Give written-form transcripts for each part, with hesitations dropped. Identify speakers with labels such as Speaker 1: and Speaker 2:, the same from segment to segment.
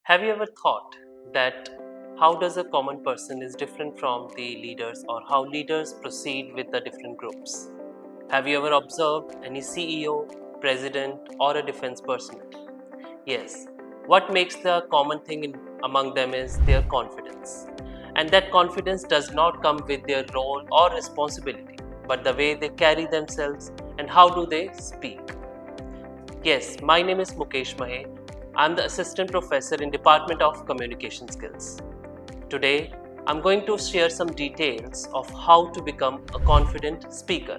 Speaker 1: Have you ever thought that how does a common person is different from the leaders or how leaders proceed with the different groups? Have you ever observed any CEO, president or a defense personnel? Yes, what makes the common thing among them is their confidence. And that confidence does not come with their role or responsibility, but the way they carry themselves and how do they speak. Yes, my name is Mukesh Mahey. I'm the assistant professor in Department of Communication Skills. Today, I'm going to share some details of how to become a confident speaker.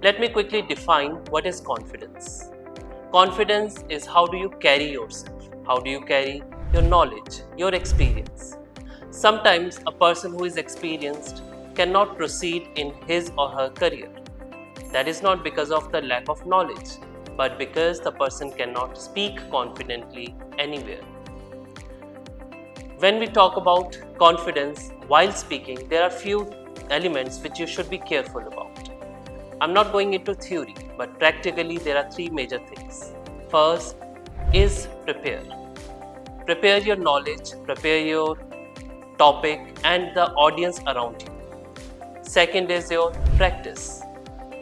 Speaker 1: Let me quickly define what is confidence. Confidence is how do you carry yourself, how do you carry your knowledge, your experience. Sometimes a person who is experienced cannot proceed in his or her career. That is not because of the lack of knowledge, but because the person cannot speak confidently anywhere. When we talk about confidence while speaking, there are few elements which you should be careful about. I'm not going into theory, but practically there are three major things. First is prepare. Prepare your knowledge, prepare your topic and the audience around you. Second is your practice.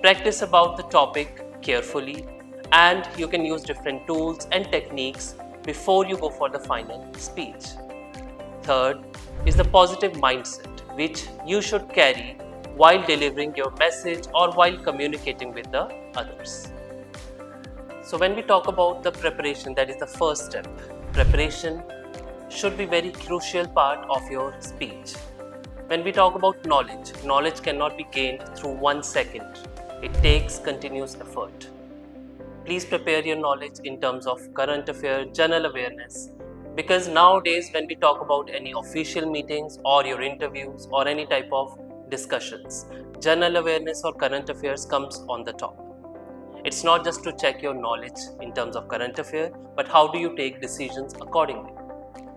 Speaker 1: Practice about the topic carefully, and you can use different tools and techniques before you go for the final speech. Third is the positive mindset which you should carry while delivering your message or while communicating with the others. So when we talk about the preparation, that is the first step. Preparation should be very crucial part of your speech. When we talk about knowledge, knowledge cannot be gained through 1 second. It takes continuous effort. Please prepare your knowledge in terms of current affairs, general awareness, because nowadays when we talk about any official meetings or your interviews or any type of discussions, general awareness or current affairs comes on the top. It's not just to check your knowledge in terms of current affairs, but how do you take decisions accordingly.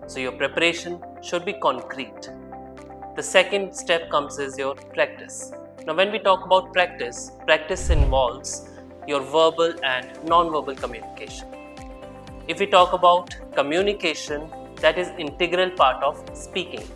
Speaker 1: So your preparation should be concrete. The second step comes is your practice. Now when we talk about practice, practice involves your verbal and non-verbal communication. If we talk about communication, that is integral part of speaking.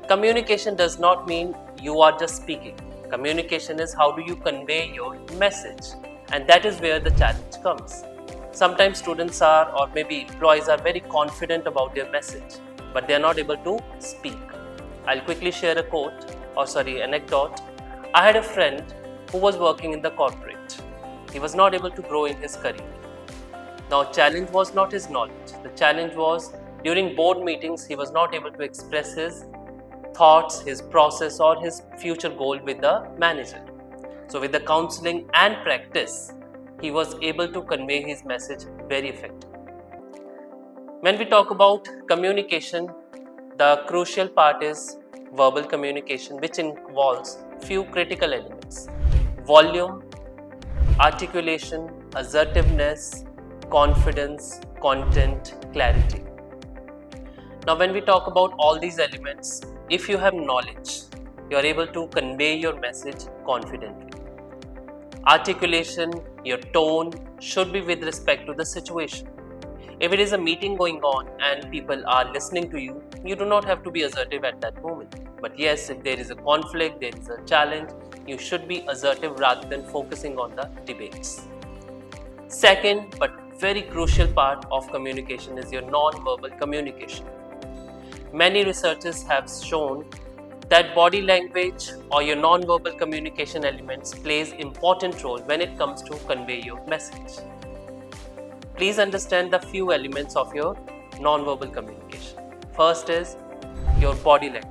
Speaker 1: Communication does not mean you are just speaking. Communication is how do you convey your message, and that is where the challenge comes. Sometimes students are or maybe employees are very confident about their message, but they are not able to speak. I'll quickly share anecdote. I had a friend who was working in the corporate. He was not able to grow in his career. Now, challenge was not his knowledge. The challenge was during board meetings, he was not able to express his thoughts, his process or his future goal with the manager. So with the counseling and practice, he was able to convey his message very effectively. When we talk about communication, the crucial part is verbal communication, which involves few critical elements: volume, articulation, assertiveness, confidence, content, clarity. Now when we talk about all these elements, if you have knowledge, you are able to convey your message confidently. Articulation, your tone should be with respect to the situation. If it is a meeting going on and people are listening to you, you do not have to be assertive at that moment. But yes, if there is a conflict, there is a challenge, you should be assertive rather than focusing on the debates. Second, but very crucial part of communication is your non-verbal communication. Many researchers have shown that body language or your non-verbal communication elements plays important role when it comes to convey your message. Please understand the few elements of your non-verbal communication. First is your body language.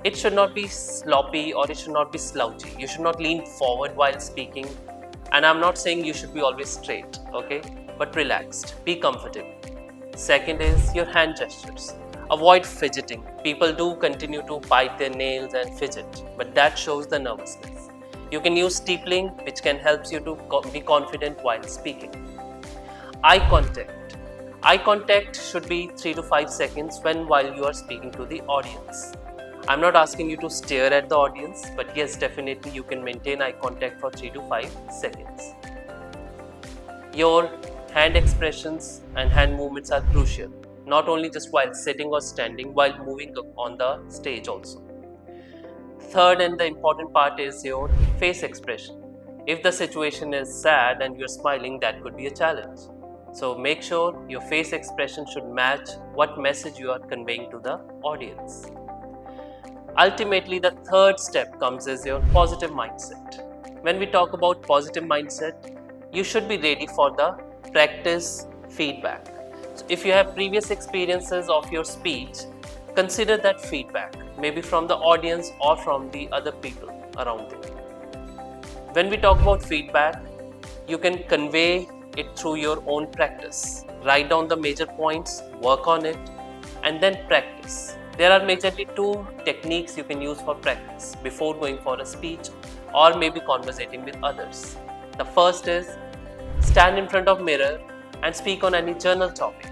Speaker 1: It should not be sloppy or it should not be slouchy. You should not lean forward while speaking. And I'm not saying you should be always straight, okay? But relaxed, be comfortable. Second is your hand gestures. Avoid fidgeting. People do continue to bite their nails and fidget, but that shows the nervousness. You can use steepling, which can help you to be confident while speaking. Eye contact. Eye contact should be 3 to 5 seconds while you are speaking to the audience. I'm not asking you to stare at the audience, but yes, definitely you can maintain eye contact for 3 to 5 seconds. Your hand expressions and hand movements are crucial. not only just while sitting or standing, while moving on the stage also. Third and the important part is your face expression. If the situation is sad and you're smiling, that could be a challenge. So make sure your face expression should match what message you are conveying to the audience. Ultimately, the third step comes as your positive mindset. When we talk about positive mindset, you should be ready for the practice feedback. So if you have previous experiences of your speech, consider that feedback, maybe from the audience or from the other people around you. When we talk about feedback, you can convey it through your own practice. Write down the major points, work on it, and then practice. There are majorly two techniques you can use for practice before going for a speech or maybe conversating with others. The first is stand in front of mirror and speak on any general topic.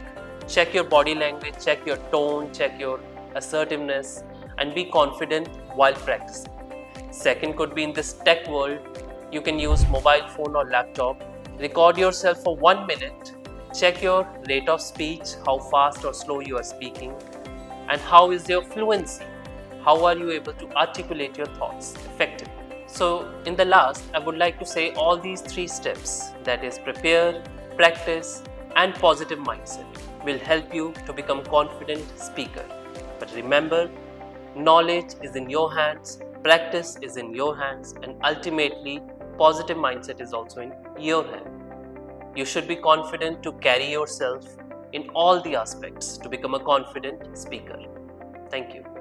Speaker 1: Check your body language, check your tone, check your assertiveness, and be confident while practicing. Second could be in this tech world, you can use mobile phone or laptop. Record yourself for 1 minute. Check your rate of speech, how fast or slow you are speaking, and how is your fluency. How are you able to articulate your thoughts effectively? So in the last, I would like to say all these three steps, that is prepare, practice, and positive mindset, will help you to become confident speaker. But remember, knowledge is in your hands, practice is in your hands, and ultimately positive mindset is also in your hand. You should be confident to carry yourself in all the aspects to become a confident speaker. Thank you.